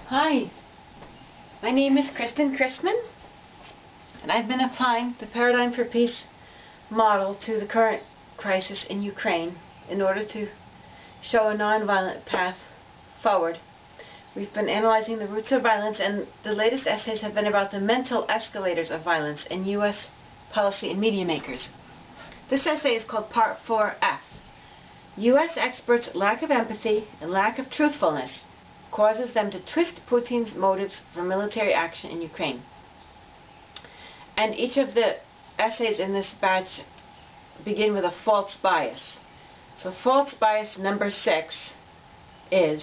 Hi, my name is Kristen Chrisman, and I've been applying the Paradigm for Peace model to the current crisis in Ukraine in order to show a nonviolent path forward. We've been analyzing the roots of violence, and the latest essays have been about the mental escalators of violence in U.S. policy and media makers. This essay is called Part 4F. U.S. experts' lack of empathy and lack of truthfulness causes them to twist Putin's motives for military action in Ukraine. And each of the essays in this batch begin with a false bias. So false bias number 6 is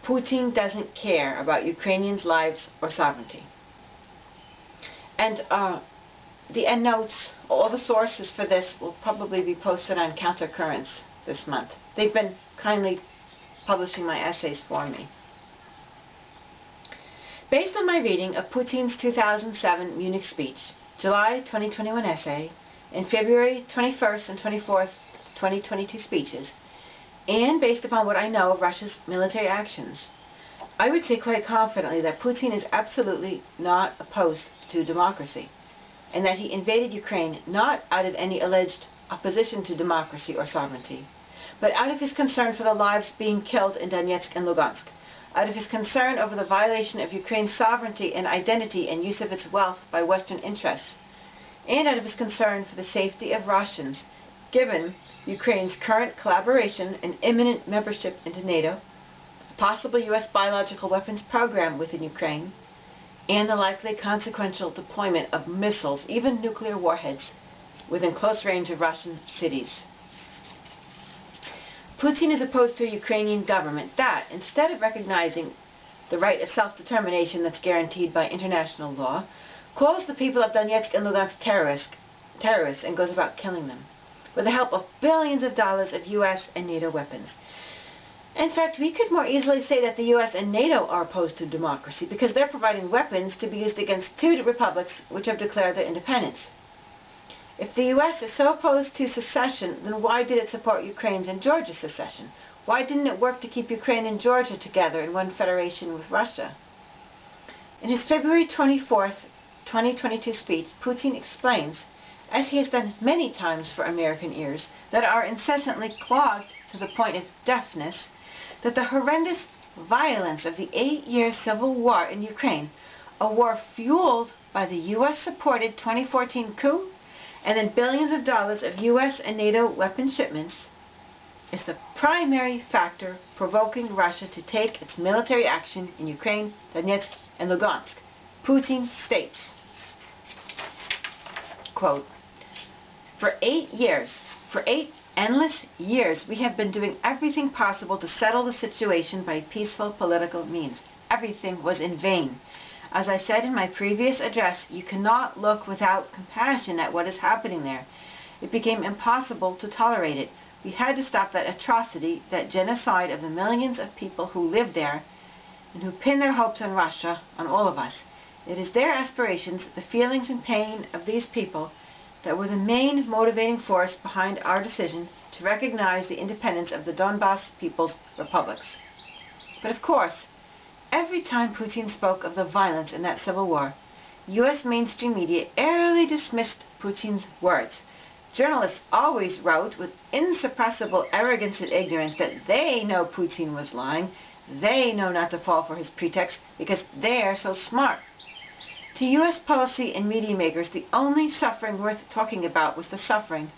Putin doesn't care about Ukrainians' lives or sovereignty. And the endnotes, all the sources for this will probably be posted on Countercurrents this month. They've been kindly publishing my essays for me. Based on my reading of Putin's 2007 Munich speech, July 2021 essay, and February 21st and 24th 2022 speeches, and based upon what I know of Russia's military actions, I would say quite confidently that Putin is absolutely not opposed to democracy, and that he invaded Ukraine not out of any alleged opposition to democracy or sovereignty, but out of his concern for the lives being killed in Donetsk and Lugansk, out of his concern over the violation of Ukraine's sovereignty and identity and use of its wealth by Western interests, and out of his concern for the safety of Russians, given Ukraine's current collaboration and imminent membership into NATO, a possible U.S. biological weapons program within Ukraine, and the likely consequential deployment of missiles, even nuclear warheads, within close range of Russian cities. Putin is opposed to a Ukrainian government that, instead of recognizing the right of self-determination that's guaranteed by international law, calls the people of Donetsk and Lugansk terrorists and goes about killing them, with the help of billions of dollars of U.S. and NATO weapons. In fact, we could more easily say that the U.S. and NATO are opposed to democracy because they're providing weapons to be used against two republics which have declared their independence. If the U.S. is so opposed to secession, then why did it support Ukraine's and Georgia's secession? Why didn't it work to keep Ukraine and Georgia together in one federation with Russia? In his February 24th, 2022 speech, Putin explains, as he has done many times for American ears that are incessantly clogged to the point of deafness, that the horrendous violence of the 8-year civil war in Ukraine, a war fueled by the U.S.-supported 2014 coup, and then billions of dollars of U.S. and NATO weapon shipments, is the primary factor provoking Russia to take its military action in Ukraine, Donetsk, and Lugansk. Putin states, quote, for 8 endless years, we have been doing everything possible to settle the situation by peaceful political means. Everything was in vain. As I said in my previous address, you cannot look without compassion at what is happening there. It became impossible to tolerate it. We had to stop that atrocity, that genocide of the millions of people who live there and who pin their hopes on Russia, on all of us. It is their aspirations, the feelings and pain of these people, that were the main motivating force behind our decision to recognize the independence of the Donbas People's Republics. But of course, every time Putin spoke of the violence in that civil war, U.S. mainstream media airily dismissed Putin's words. Journalists always wrote with insuppressible arrogance and ignorance that they know Putin was lying, they know not to fall for his pretext because they're so smart. To U.S. policy and media makers, the only suffering worth talking about was the suffering,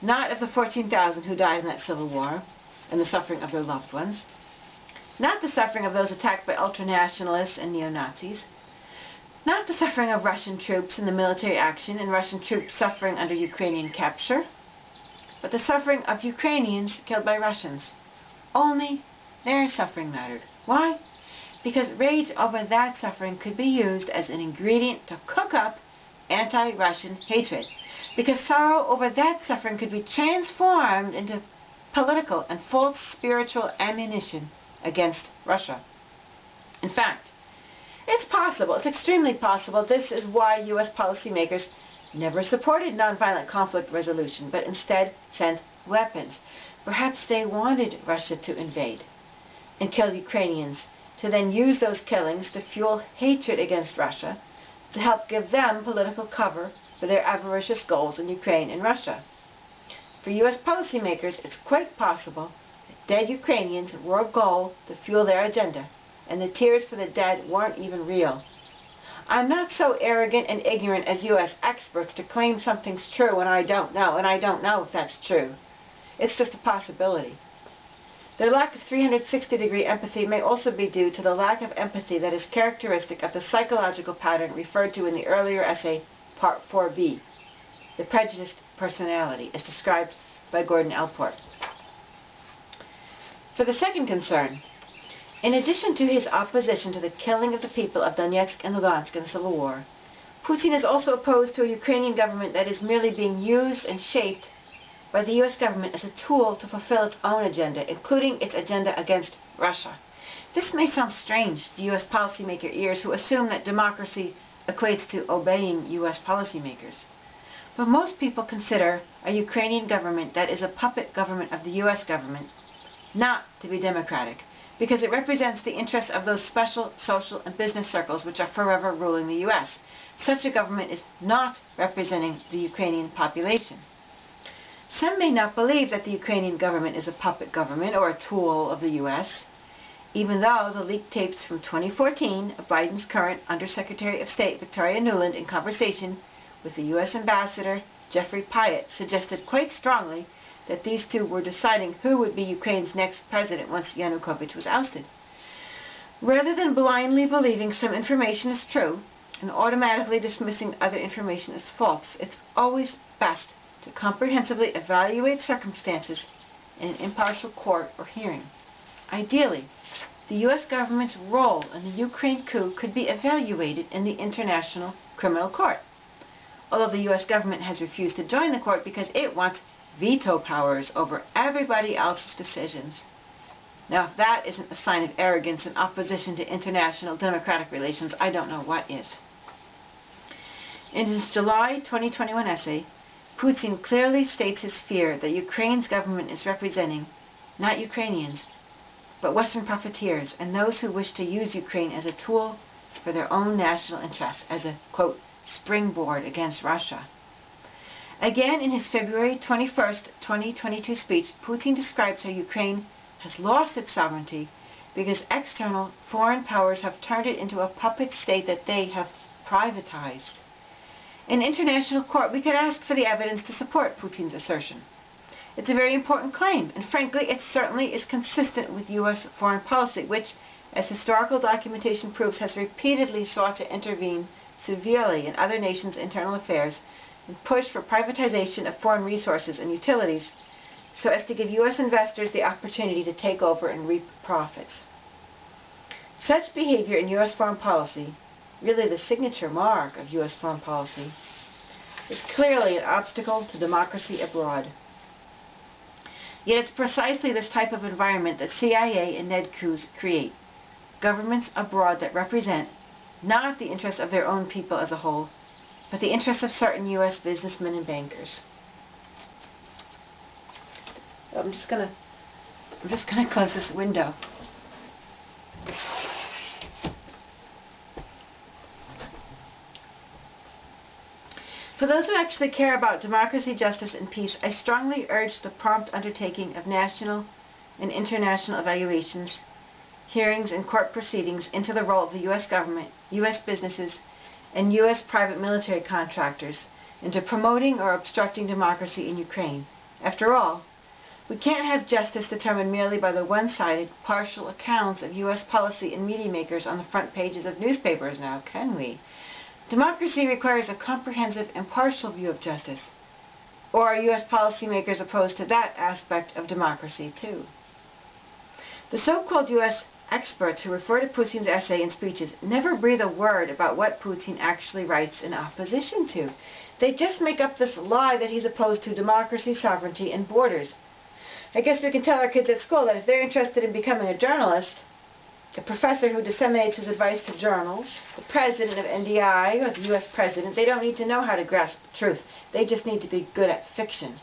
not of the 14,000 who died in that civil war, and the suffering of their loved ones, not the suffering of those attacked by ultranationalists and neo-Nazis, not the suffering of Russian troops in the military action and Russian troops suffering under Ukrainian capture, but the suffering of Ukrainians killed by Russians. Only their suffering mattered. Why? Because rage over that suffering could be used as an ingredient to cook up anti-Russian hatred. Because sorrow over that suffering could be transformed into political and false spiritual ammunition against Russia. In fact, it's possible, it's extremely possible, this is why U.S. policymakers never supported nonviolent conflict resolution, but instead sent weapons. Perhaps they wanted Russia to invade and kill Ukrainians to then use those killings to fuel hatred against Russia, to help give them political cover for their avaricious goals in Ukraine and Russia. For U.S. policymakers, it's quite possible that dead Ukrainians were a goal to fuel their agenda, and the tears for the dead weren't even real. I'm not so arrogant and ignorant as U.S. experts to claim something's true when I don't know, and I don't know if that's true. It's just a possibility. Their lack of 360-degree empathy may also be due to the lack of empathy that is characteristic of the psychological pattern referred to in the earlier essay, Part 4b, the prejudiced personality, as described by Gordon Allport. For the second concern, in addition to his opposition to the killing of the people of Donetsk and Lugansk in the Civil War, Putin is also opposed to a Ukrainian government that is merely being used and shaped by the U.S. government as a tool to fulfill its own agenda, including its agenda against Russia. This may sound strange to U.S. policymaker ears who assume that democracy equates to obeying U.S. policymakers. But most people consider a Ukrainian government that is a puppet government of the U.S. government not to be democratic, because it represents the interests of those special social and business circles which are forever ruling the U.S. Such a government is not representing the Ukrainian population. Some may not believe that the Ukrainian government is a puppet government or a tool of the U.S., even though the leaked tapes from 2014 of Biden's current Undersecretary of State Victoria Nuland in conversation with the U.S. Ambassador Jeffrey Pyatt suggested quite strongly that these two were deciding who would be Ukraine's next president once Yanukovych was ousted. Rather than blindly believing some information is true and automatically dismissing other information as false, it's always best to comprehensively evaluate circumstances in an impartial court or hearing. Ideally, the U.S. government's role in the Ukraine coup could be evaluated in the International Criminal Court, although the U.S. government has refused to join the court because it wants veto powers over everybody else's decisions. Now, if that isn't a sign of arrogance and opposition to international democratic relations, I don't know what is. In his July 2021 essay, Putin clearly states his fear that Ukraine's government is representing not Ukrainians, but Western profiteers and those who wish to use Ukraine as a tool for their own national interests, as a, quote, springboard against Russia. Again, in his February 21st, 2022 speech, Putin describes how Ukraine has lost its sovereignty because external foreign powers have turned it into a puppet state that they have privatized. In international court, we could ask for the evidence to support Putin's assertion. It's a very important claim, and frankly, it certainly is consistent with U.S. foreign policy, which, as historical documentation proves, has repeatedly sought to intervene severely in other nations' internal affairs and push for privatization of foreign resources and utilities so as to give U.S. investors the opportunity to take over and reap profits. Such behavior in U.S. foreign policy, really the signature mark of U.S. foreign policy, is clearly an obstacle to democracy abroad. Yet it's precisely this type of environment that CIA and Ned coups create. Governments abroad that represent not the interests of their own people as a whole, but the interests of certain U.S. businessmen and bankers. I'm just gonna close this window. For those who actually care about democracy, justice, and peace, I strongly urge the prompt undertaking of national and international evaluations, hearings, and court proceedings into the role of the U.S. government, U.S. businesses, and U.S. private military contractors into promoting or obstructing democracy in Ukraine. After all, we can't have justice determined merely by the one-sided, partial accounts of U.S. policy and media makers on the front pages of newspapers now, can we? Democracy requires a comprehensive, impartial view of justice. Or are U.S. policymakers opposed to that aspect of democracy, too? The so-called U.S. experts who refer to Putin's essay and speeches never breathe a word about what Putin actually writes in opposition to. They just make up this lie that he's opposed to democracy, sovereignty, and borders. I guess we can tell our kids at school that if they're interested in becoming a journalist, the professor who disseminates his advice to journals, the president of NDI, or the U.S. president, they don't need to know how to grasp truth. They just need to be good at fiction.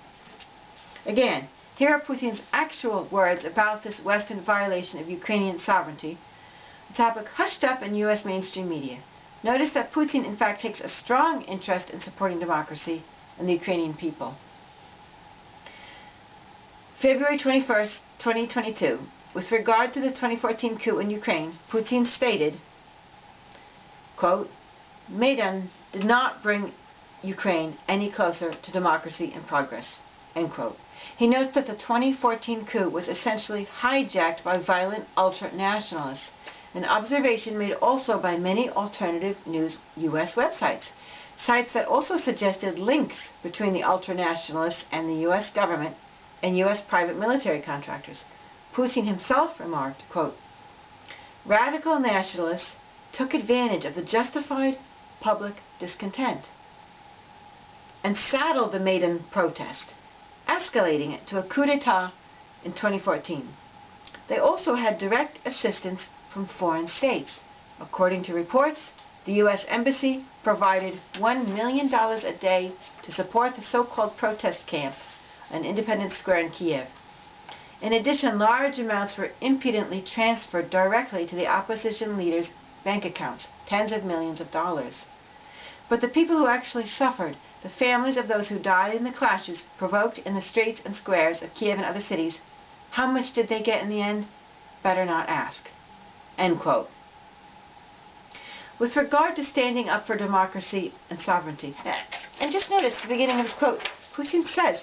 Again, here are Putin's actual words about this Western violation of Ukrainian sovereignty, the topic hushed up in U.S. mainstream media. Notice that Putin, in fact, takes a strong interest in supporting democracy and the Ukrainian people. February 21st, 2022. With regard to the 2014 coup in Ukraine, Putin stated, quote, Maidan did not bring Ukraine any closer to democracy and progress, end quote. He notes that the 2014 coup was essentially hijacked by violent ultra-nationalists, an observation made also by many alternative news U.S. websites, sites that also suggested links between the ultra-nationalists and the U.S. government and U.S. private military contractors. Putin himself remarked, quote, radical nationalists took advantage of the justified public discontent and saddled the Maidan protest, escalating it to a coup d'etat in 2014. They also had direct assistance from foreign states. According to reports, the U.S. Embassy provided $1 million a day to support the so-called protest camp, an independent square in Kiev. In addition, large amounts were impudently transferred directly to the opposition leaders' bank accounts, tens of millions of dollars. But the people who actually suffered, the families of those who died in the clashes provoked in the streets and squares of Kiev and other cities, how much did they get in the end? Better not ask. End quote. With regard to standing up for democracy and sovereignty, and just notice the beginning of his quote, Putin says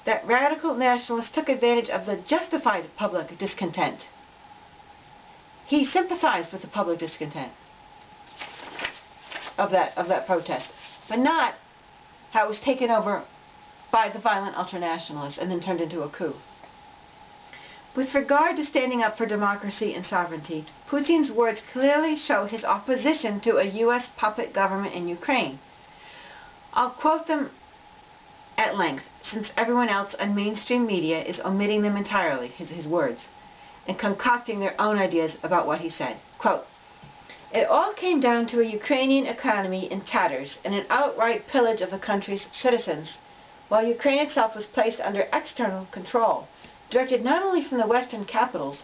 that radical nationalists took advantage of the justified public discontent. He sympathized with the public discontent of that protest, but not how it was taken over by the violent ultranationalists and then turned into a coup. With regard to standing up for democracy and sovereignty, Putin's words clearly show his opposition to a U.S. puppet government in Ukraine. I'll quote them at length, since everyone else on mainstream media is omitting them entirely, his words, and concocting their own ideas about what he said. Quote, it all came down to a Ukrainian economy in tatters and an outright pillage of the country's citizens, while Ukraine itself was placed under external control, directed not only from the Western capitals,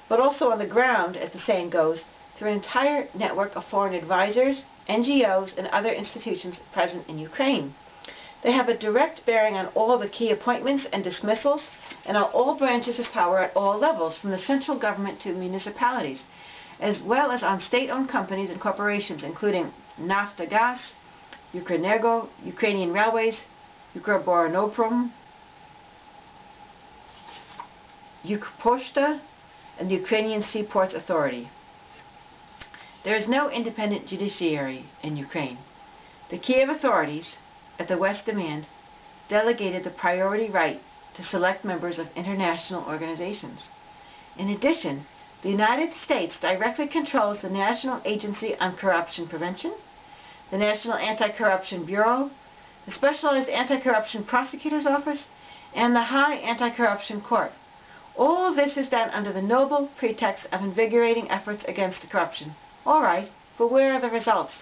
but also on the ground, as the saying goes, through an entire network of foreign advisors, NGOs, and other institutions present in Ukraine. They have a direct bearing on all the key appointments and dismissals, and on all branches of power at all levels, from the central government to municipalities, as well as on state-owned companies and corporations, including Naftogaz, Ukrenergo, Ukrainian Railways, Ukroboronprom, Ukposhta, and the Ukrainian Seaports Authority. There is no independent judiciary in Ukraine. The Kiev authorities, at the West's demand, delegated the priority right to select members of international organizations. In addition, the United States directly controls the National Agency on Corruption Prevention, the National Anti-Corruption Bureau, the Specialized Anti-Corruption Prosecutor's Office, and the High Anti-Corruption Court. All this is done under the noble pretext of invigorating efforts against corruption. All right, but where are the results?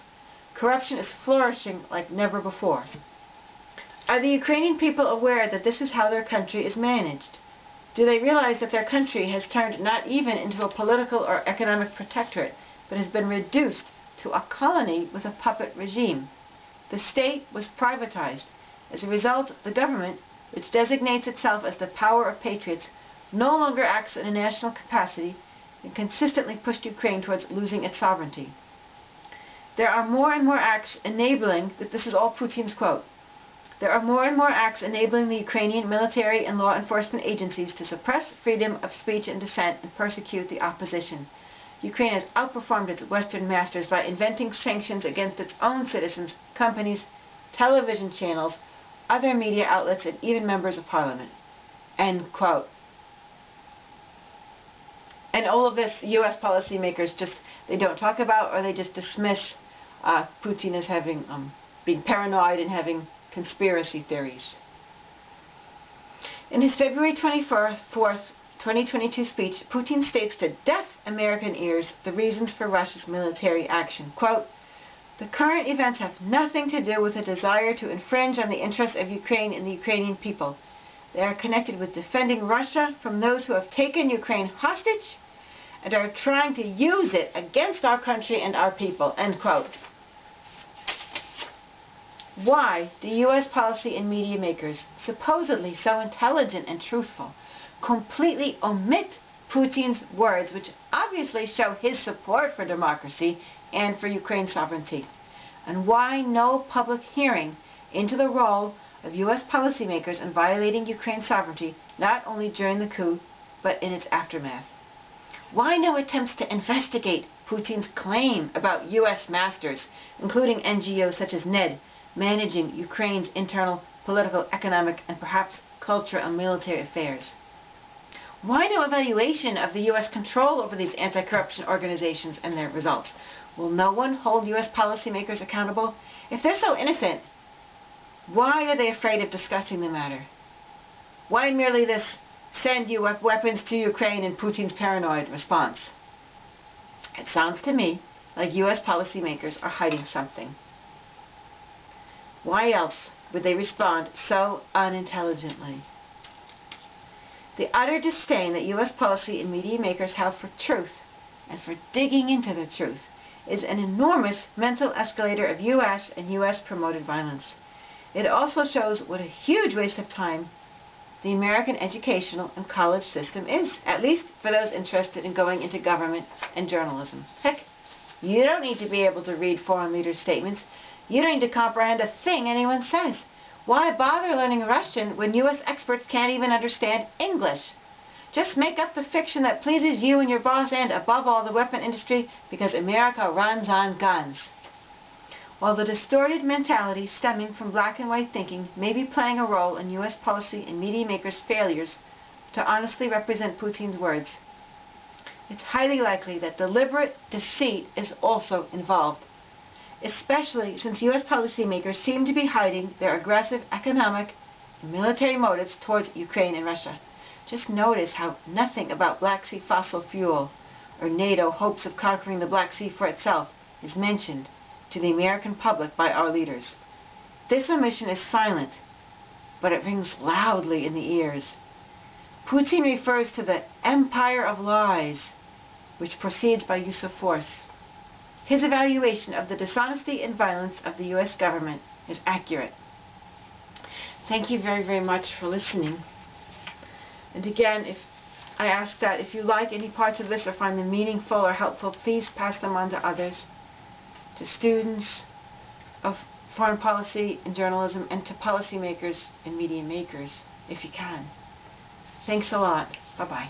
Corruption is flourishing like never before. Are the Ukrainian people aware that this is how their country is managed? Do they realize that their country has turned not even into a political or economic protectorate, but has been reduced to a colony with a puppet regime? The state was privatized. As a result, the government, which designates itself as the power of patriots, no longer acts in a national capacity and consistently pushed Ukraine towards losing its sovereignty. There are more and more acts enabling, this is all Putin's quote, there are more and more acts enabling the Ukrainian military and law enforcement agencies to suppress freedom of speech and dissent and persecute the opposition. Ukraine has outperformed its Western masters by inventing sanctions against its own citizens, companies, television channels, other media outlets, and even members of parliament. End quote. And all of this, U.S. policymakers they don't talk about, or they just dismiss Putin as having, being paranoid and having conspiracy theories. In his February 24th, 2022 speech, Putin states to deaf American ears the reasons for Russia's military action. Quote, the current events have nothing to do with a desire to infringe on the interests of Ukraine and the Ukrainian people. They are connected with defending Russia from those who have taken Ukraine hostage and are trying to use it against our country and our people, end quote. Why do U.S. policy and media makers, supposedly so intelligent and truthful, completely omit Putin's words, which obviously show his support for democracy and for Ukraine's sovereignty? And why no public hearing into the role of U.S. policymakers in violating Ukraine's sovereignty, not only during the coup, but in its aftermath? Why no attempts to investigate Putin's claim about U.S. masters, including NGOs such as NED, managing Ukraine's internal political, economic, and perhaps cultural and military affairs? Why no evaluation of the U.S. control over these anti-corruption organizations and their results? Will no one hold U.S. policymakers accountable? If they're so innocent, why are they afraid of discussing the matter? Why merely this send you weapons to Ukraine and Putin's paranoid response? It sounds to me like U.S. policymakers are hiding something. Why else would they respond so unintelligently? The utter disdain that U.S. policy and media makers have for truth and for digging into the truth is an enormous mental escalator of U.S. and U.S. promoted violence. It also shows what a huge waste of time the American educational and college system is, at least for those interested in going into government and journalism. Heck, you don't need to be able to read foreign leaders' statements. You don't need to comprehend a thing anyone says. Why bother learning Russian when U.S. experts can't even understand English? Just make up the fiction that pleases you and your boss and, above all, the weapon industry, because America runs on guns. While the distorted mentality stemming from black and white thinking may be playing a role in U.S. policy and media makers' failures to honestly represent Putin's words, it's highly likely that deliberate deceit is also involved, especially since U.S. policymakers seem to be hiding their aggressive economic and military motives towards Ukraine and Russia. Just notice how nothing about Black Sea fossil fuel or NATO hopes of conquering the Black Sea for itself is mentioned to the American public by our leaders. This omission is silent, but it rings loudly in the ears. Putin refers to the empire of lies, which proceeds by use of force. His evaluation of the dishonesty and violence of the U.S. government is accurate. Thank you very, very much for listening. And again, I ask that if you like any parts of this or find them meaningful or helpful, please pass them on to others, to students of foreign policy and journalism, and to policymakers and media makers, if you can. Thanks a lot. Bye-bye.